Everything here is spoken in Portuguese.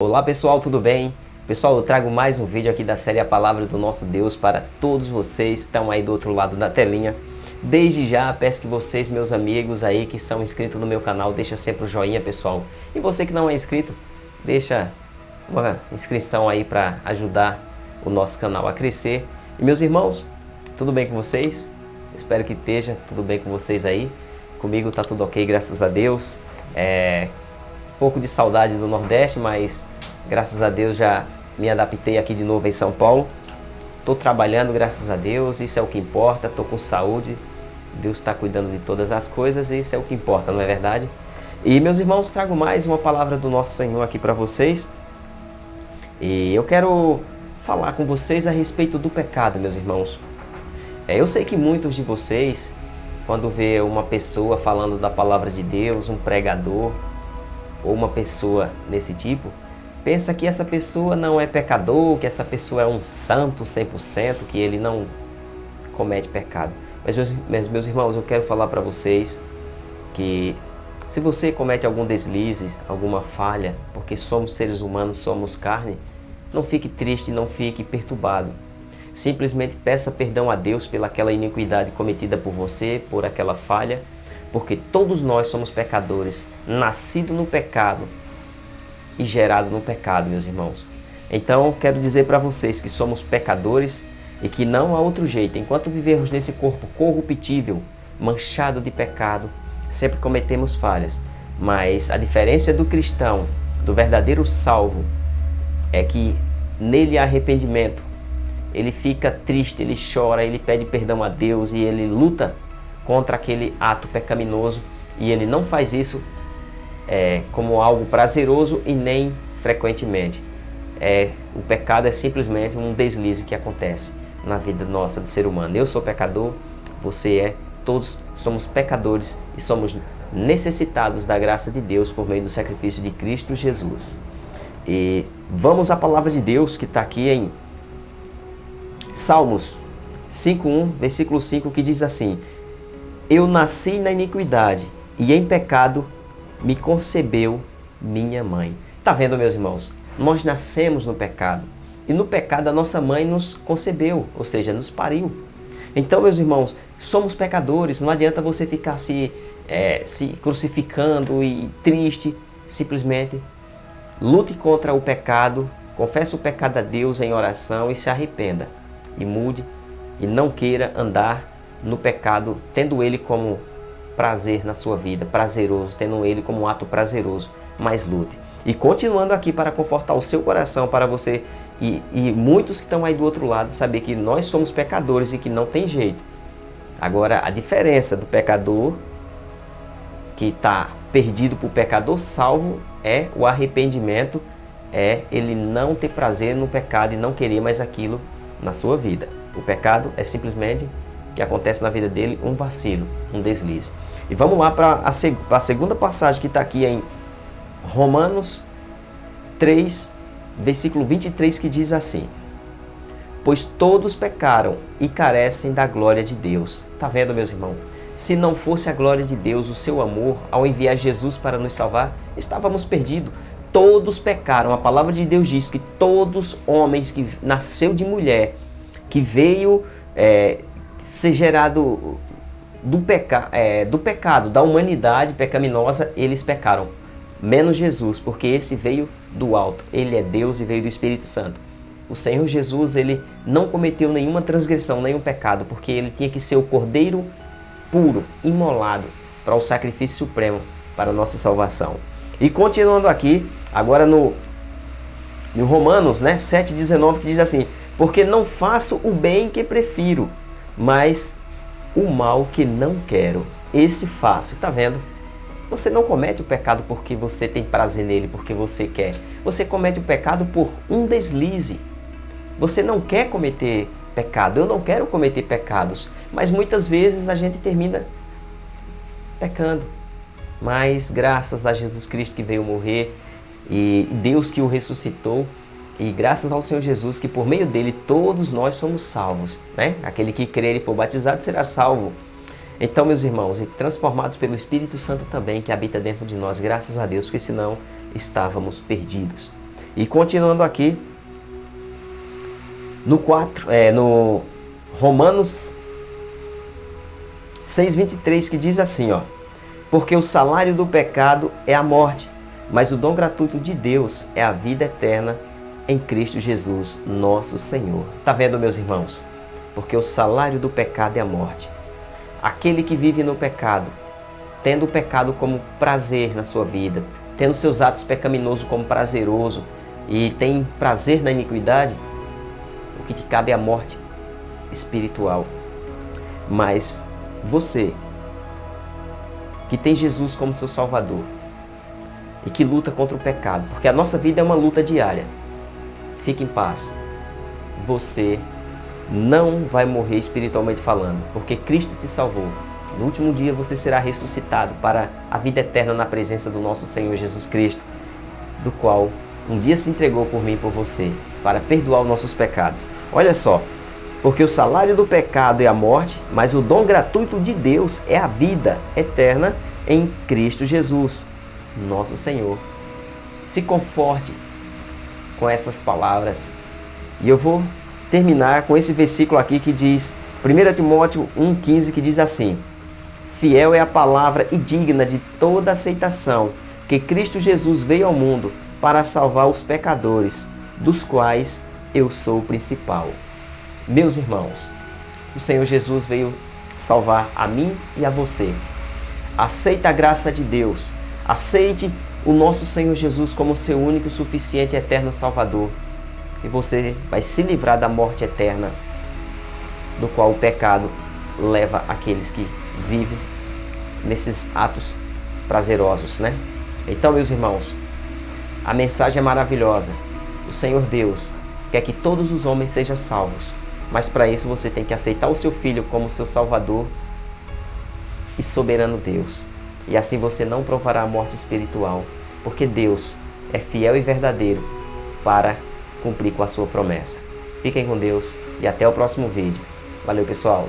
Olá pessoal, tudo bem? Pessoal, eu trago mais um vídeo aqui da série A Palavra do Nosso Deus para todos vocês que estão aí do outro lado da telinha. Desde já, peço que vocês, meus amigos aí que são inscritos no meu canal, deixa sempre o joinha, pessoal. E você que não é inscrito, deixa uma inscrição aí para ajudar o nosso canal a crescer. E meus irmãos, tudo bem com vocês? Espero que esteja tudo bem com vocês aí. Comigo tá tudo ok, graças a Deus. Pouco de saudade do Nordeste, mas graças a Deus já me adaptei aqui de novo em São Paulo. Estou trabalhando, graças a Deus, isso é o que importa. Estou com saúde, Deus está cuidando de todas as coisas e isso é o que importa, não é verdade? E meus irmãos, trago mais uma palavra do nosso Senhor aqui para vocês. E eu quero falar com vocês a respeito do pecado, meus irmãos. Eu sei que muitos de vocês, quando vê uma pessoa falando da palavra de Deus, um pregador, ou uma pessoa desse tipo, pensa que essa pessoa não é pecador, que essa pessoa é um santo 100%, que ele não comete pecado. Mas meus irmãos, eu quero falar para vocês que se você comete algum deslize, alguma falha, porque somos seres humanos, somos carne, não fique triste, não fique perturbado. Simplesmente peça perdão a Deus pelaquela iniquidade cometida por você, por aquela falha, porque todos nós somos pecadores, nascidos no pecado e gerados no pecado, meus irmãos. Então, quero dizer para vocês que somos pecadores e que não há outro jeito. Enquanto vivermos nesse corpo corruptível, manchado de pecado, sempre cometemos falhas. Mas a diferença do cristão, do verdadeiro salvo, é que nele há arrependimento. Ele fica triste, ele chora, ele pede perdão a Deus e ele luta contra aquele ato pecaminoso, e ele não faz isso como algo prazeroso e nem frequentemente. O pecado é simplesmente um deslize que acontece na vida nossa do ser humano. Eu sou pecador, você é, todos somos pecadores e somos necessitados da graça de Deus por meio do sacrifício de Cristo Jesus. E vamos à palavra de Deus que está aqui em Salmos 5:1, versículo 5, que diz assim: Eu nasci na iniquidade, e em pecado me concebeu minha mãe. Tá vendo, meus irmãos? Nós nascemos no pecado. E no pecado a nossa mãe nos concebeu, ou seja, nos pariu. Então, meus irmãos, somos pecadores. Não adianta você ficar se crucificando e triste. Simplesmente lute contra o pecado, confesse o pecado a Deus em oração e se arrependa. E mude e não queira andar no pecado, tendo ele como prazer na sua vida, prazeroso, tendo ele como um ato prazeroso, mas lute. E continuando aqui para confortar o seu coração, para você e muitos que estão aí do outro lado, saber que nós somos pecadores e que não tem jeito. Agora, a diferença do pecador que está perdido para o pecador salvo é o arrependimento, é ele não ter prazer no pecado e não querer mais aquilo na sua vida. O pecado é simplesmente que acontece na vida dele um vacilo, um deslize. E vamos lá para a segunda passagem que está aqui em Romanos 3, versículo 23, que diz assim: Pois todos pecaram e carecem da glória de Deus. Tá vendo, meus irmãos? Se não fosse a glória de Deus, o seu amor, ao enviar Jesus para nos salvar, estávamos perdidos. Todos pecaram. A palavra de Deus diz que todos homens que nasceu de mulher, que veio ser gerado do pecado, da humanidade pecaminosa, eles pecaram. Menos Jesus, porque esse veio do alto. Ele é Deus e veio do Espírito Santo. O Senhor Jesus, ele não cometeu nenhuma transgressão, nenhum pecado, porque ele tinha que ser o Cordeiro puro, imolado, para o sacrifício supremo, para a nossa salvação. E continuando aqui, agora no Romanos 7,19, que diz assim: Porque não faço o bem que prefiro, mas o mal que não quero, esse faço. Está vendo? Você não comete o pecado porque você tem prazer nele, porque você quer. Você comete o pecado por um deslize. Você não quer cometer pecado. Eu não quero cometer pecados. Mas muitas vezes a gente termina pecando. Mas graças a Jesus Cristo que veio morrer e Deus que o ressuscitou, e graças ao Senhor Jesus, que por meio dele todos nós somos salvos, né? Aquele que crer e for batizado será salvo. Então, meus irmãos, e transformados pelo Espírito Santo também, que habita dentro de nós, graças a Deus, porque senão estávamos perdidos. E continuando aqui, no Romanos 6:23, que diz assim, ó: porque o salário do pecado é a morte, mas o dom gratuito de Deus é a vida eterna em Cristo Jesus, nosso Senhor. Tá vendo, meus irmãos? Porque o salário do pecado é a morte. Aquele que vive no pecado, tendo o pecado como prazer na sua vida, tendo seus atos pecaminosos como prazeroso e tem prazer na iniquidade, o que te cabe é a morte espiritual. Mas você, que tem Jesus como seu Salvador e que luta contra o pecado, porque a nossa vida é uma luta diária, fique em paz. Você não vai morrer espiritualmente falando, porque Cristo te salvou. No último dia você será ressuscitado para a vida eterna na presença do nosso Senhor Jesus Cristo, do qual um dia se entregou por mim e por você, para perdoar os nossos pecados. Olha só, porque o salário do pecado é a morte, mas o dom gratuito de Deus é a vida eterna em Cristo Jesus, nosso Senhor. Se conforte com essas palavras. E eu vou terminar com esse versículo aqui que diz, 1 Timóteo 1,15, que diz assim: fiel é a palavra e digna de toda aceitação, que Cristo Jesus veio ao mundo para salvar os pecadores, dos quais eu sou o principal. Meus irmãos, o Senhor Jesus veio salvar a mim e a você. Aceita a graça de Deus. Aceite o nosso Senhor Jesus como seu único, suficiente e eterno Salvador. E você vai se livrar da morte eterna, do qual o pecado leva aqueles que vivem nesses atos prazerosos, né? Então, meus irmãos, a mensagem é maravilhosa. O Senhor Deus quer que todos os homens sejam salvos. Mas para isso você tem que aceitar o seu Filho como seu Salvador e soberano Deus. E assim você não provará a morte espiritual, porque Deus é fiel e verdadeiro para cumprir com a sua promessa. Fiquem com Deus e até o próximo vídeo. Valeu, pessoal!